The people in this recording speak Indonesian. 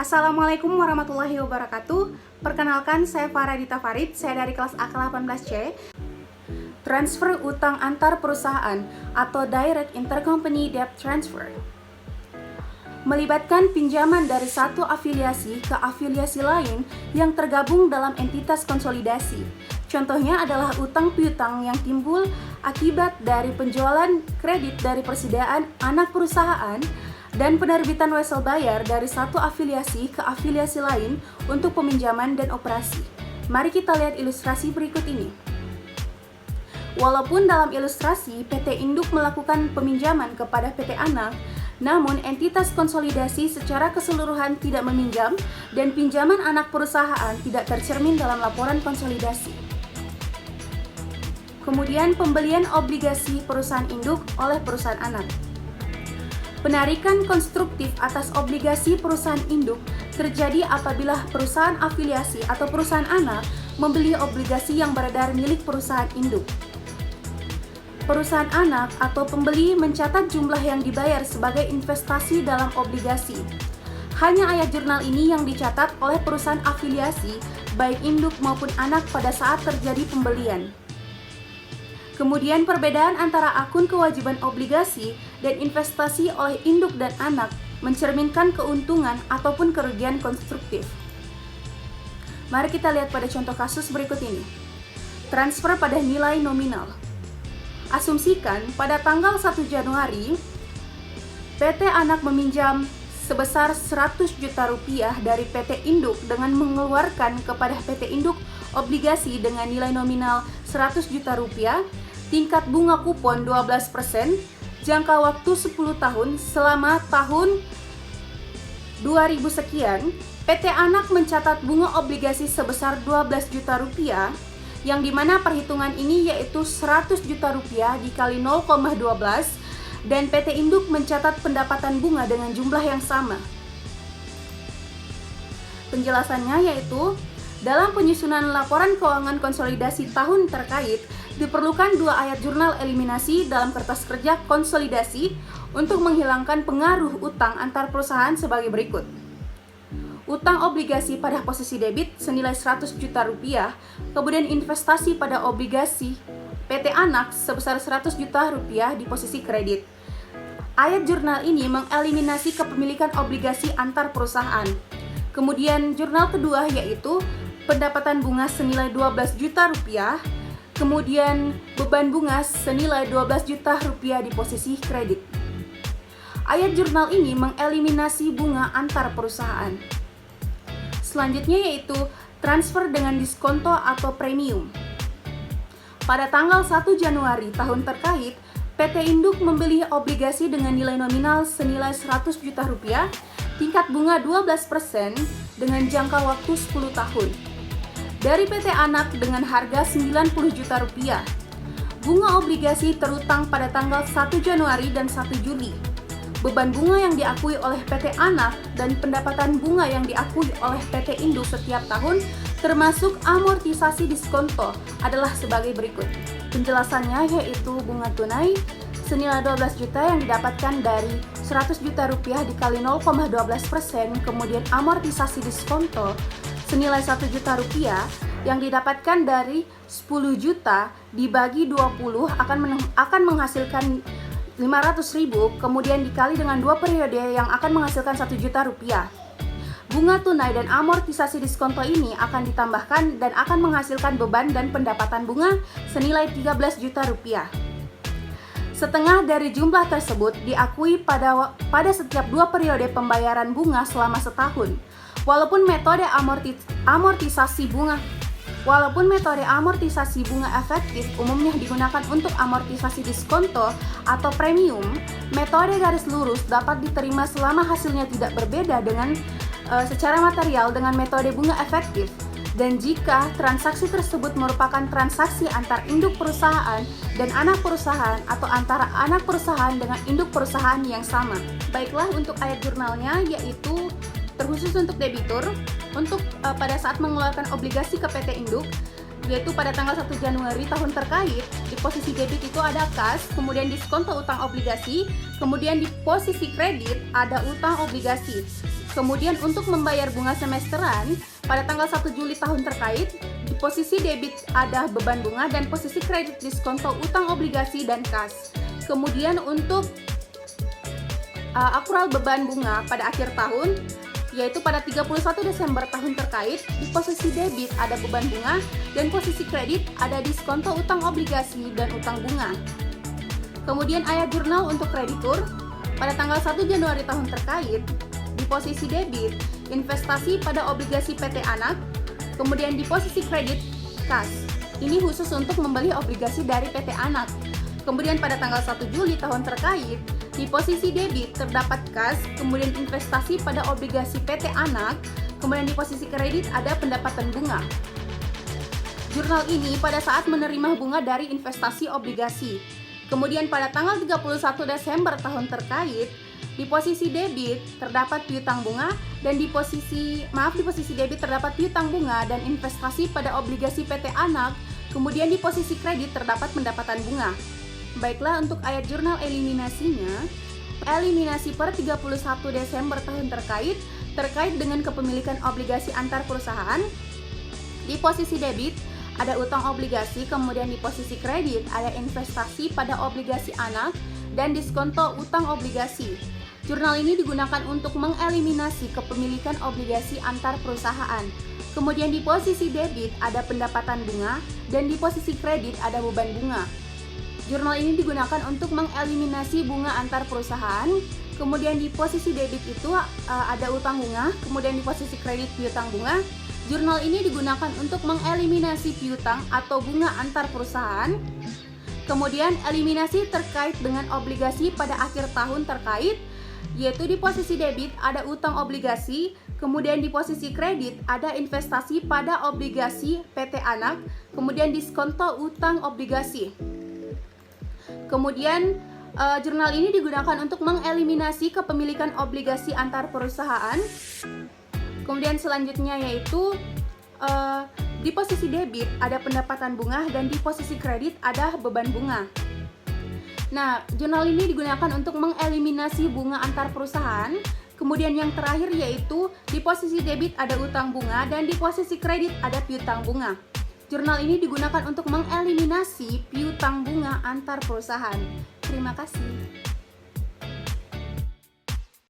Assalamualaikum warahmatullahi wabarakatuh. Perkenalkan, saya Faradita Farid, saya dari kelas A ke-18C. Transfer utang antar perusahaan atau Direct Intercompany Debt Transfer melibatkan pinjaman dari satu afiliasi ke afiliasi lain yang tergabung dalam entitas konsolidasi. Contohnya adalah utang piutang yang timbul akibat dari penjualan kredit dari persediaan anak perusahaan dan penerbitan wesel bayar dari satu afiliasi ke afiliasi lain untuk peminjaman dan operasi. Mari kita lihat ilustrasi berikut ini. Walaupun dalam ilustrasi PT Induk melakukan peminjaman kepada PT Anak, namun entitas konsolidasi secara keseluruhan tidak meminjam dan pinjaman anak perusahaan tidak tercermin dalam laporan konsolidasi. Kemudian pembelian obligasi perusahaan induk oleh perusahaan anak. Penarikan konstruktif atas obligasi perusahaan induk terjadi apabila perusahaan afiliasi atau perusahaan anak membeli obligasi yang beredar milik perusahaan induk. Perusahaan anak atau pembeli mencatat jumlah yang dibayar sebagai investasi dalam obligasi. Hanya ayat jurnal ini yang dicatat oleh perusahaan afiliasi, baik induk maupun anak pada saat terjadi pembelian. Kemudian perbedaan antara akun kewajiban obligasi dan investasi oleh induk dan anak mencerminkan keuntungan ataupun kerugian konstruktif. Mari kita lihat pada contoh kasus berikut ini. Transfer pada nilai nominal. Asumsikan pada tanggal 1 Januari, PT Anak meminjam sebesar 100 juta rupiah dari PT Induk dengan mengeluarkan kepada PT Induk obligasi dengan nilai nominal 100 juta rupiah, tingkat bunga kupon 12%, jangka waktu 10 tahun selama tahun 2000 sekian. PT Anak mencatat bunga obligasi sebesar 12 juta rupiah, yang dimana perhitungan ini yaitu 100 juta rupiah dikali 0,12 dan PT Induk mencatat pendapatan bunga dengan jumlah yang sama. Penjelasannya yaitu dalam penyusunan laporan keuangan konsolidasi tahun terkait diperlukan 2 ayat jurnal eliminasi dalam kertas kerja konsolidasi untuk menghilangkan pengaruh utang antar perusahaan sebagai berikut. Utang obligasi pada posisi debit senilai 100 juta rupiah, kemudian investasi pada obligasi PT Anak sebesar 100 juta rupiah di posisi kredit. Ayat jurnal ini mengeliminasi kepemilikan obligasi antar perusahaan. Kemudian jurnal kedua yaitu pendapatan bunga senilai 12 juta rupiah, kemudian beban bunga senilai 12 juta rupiah di posisi kredit. Ayat jurnal ini mengeliminasi bunga antar perusahaan. Selanjutnya yaitu transfer dengan diskonto atau premium. Pada tanggal 1 Januari tahun terkait, PT Induk membeli obligasi dengan nilai nominal senilai 100 juta rupiah, tingkat bunga 12% dengan jangka waktu 10 tahun. Dari PT Anak dengan harga 90 juta rupiah. Bunga obligasi terutang pada tanggal 1 Januari dan 1 Juli. Beban bunga yang diakui oleh PT Anak dan pendapatan bunga yang diakui oleh PT Induk setiap tahun termasuk amortisasi diskonto adalah sebagai berikut. Penjelasannya yaitu bunga tunai senilai 12 juta yang didapatkan dari 100 juta rupiah dikali 0,12%, kemudian amortisasi diskonto senilai 1 juta rupiah yang didapatkan dari 10 juta dibagi 20 akan menghasilkan 500.000, kemudian dikali dengan 2 periode yang akan menghasilkan 1 juta rupiah. Bunga tunai dan amortisasi diskonto ini akan ditambahkan dan akan menghasilkan beban dan pendapatan bunga senilai 13 juta rupiah. Setengah dari jumlah tersebut diakui pada setiap 2 periode pembayaran bunga selama setahun. Walaupun metode amortisasi bunga efektif umumnya digunakan untuk amortisasi diskonto atau premium, metode garis lurus dapat diterima selama hasilnya tidak berbeda dengan secara material dengan metode bunga efektif dan jika transaksi tersebut merupakan transaksi antar induk perusahaan dan anak perusahaan atau antara anak perusahaan dengan induk perusahaan yang sama. Baiklah, untuk ayat jurnalnya yaitu terkhusus untuk debitur, untuk pada saat mengeluarkan obligasi ke PT Induk, yaitu pada tanggal 1 Januari tahun terkait, di posisi debit itu ada kas, kemudian diskonto utang obligasi, kemudian di posisi kredit ada utang obligasi. Kemudian untuk membayar bunga semesteran, pada tanggal 1 Juli tahun terkait, di posisi debit ada beban bunga dan posisi kredit diskonto utang obligasi dan kas. Kemudian untuk akrual beban bunga pada akhir tahun, yaitu pada 31 Desember tahun terkait, di posisi debit ada beban bunga dan posisi kredit ada diskonto utang obligasi dan utang bunga. Kemudian ayat jurnal untuk kreditur, pada tanggal 1 Januari tahun terkait, di posisi debit investasi pada obligasi PT Anak, kemudian di posisi kredit kas. Ini khusus untuk membeli obligasi dari PT Anak. Kemudian pada tanggal 1 Juli tahun terkait, di posisi debit terdapat kas, kemudian investasi pada obligasi PT Anak, kemudian di posisi kredit ada pendapatan bunga. Jurnal ini pada saat menerima bunga dari investasi obligasi. Kemudian pada tanggal 31 Desember tahun terkait, di posisi debit terdapat piutang bunga dan di posisi debit terdapat piutang bunga dan investasi pada obligasi PT Anak, kemudian di posisi kredit terdapat pendapatan bunga. Baiklah, untuk ayat jurnal eliminasinya, eliminasi per 31 Desember tahun terkait dengan kepemilikan obligasi antar perusahaan. Di posisi debit ada utang obligasi, kemudian di posisi kredit ada investasi pada obligasi anak dan diskonto utang obligasi. Jurnal ini digunakan untuk mengeliminasi kepemilikan obligasi antar perusahaan. Kemudian di posisi debit ada pendapatan bunga dan di posisi kredit ada beban bunga. Jurnal ini digunakan untuk mengeliminasi bunga antar perusahaan. Kemudian di posisi debit itu ada utang bunga, kemudian di posisi kredit piutang bunga. Jurnal ini digunakan untuk mengeliminasi piutang atau bunga antar perusahaan. Kemudian eliminasi terkait dengan obligasi pada akhir tahun terkait, yaitu di posisi debit ada utang obligasi, kemudian di posisi kredit ada investasi pada obligasi PT Anak, kemudian diskonto utang obligasi. Kemudian jurnal ini digunakan untuk mengeliminasi kepemilikan obligasi antar perusahaan. Kemudian selanjutnya yaitu di posisi debit ada pendapatan bunga dan di posisi kredit ada beban bunga. Nah, jurnal ini digunakan untuk mengeliminasi bunga antar perusahaan. Kemudian yang terakhir yaitu di posisi debit ada utang bunga dan di posisi kredit ada piutang bunga. Jurnal ini digunakan untuk mengeliminasi piutang bunga antar perusahaan. Terima kasih.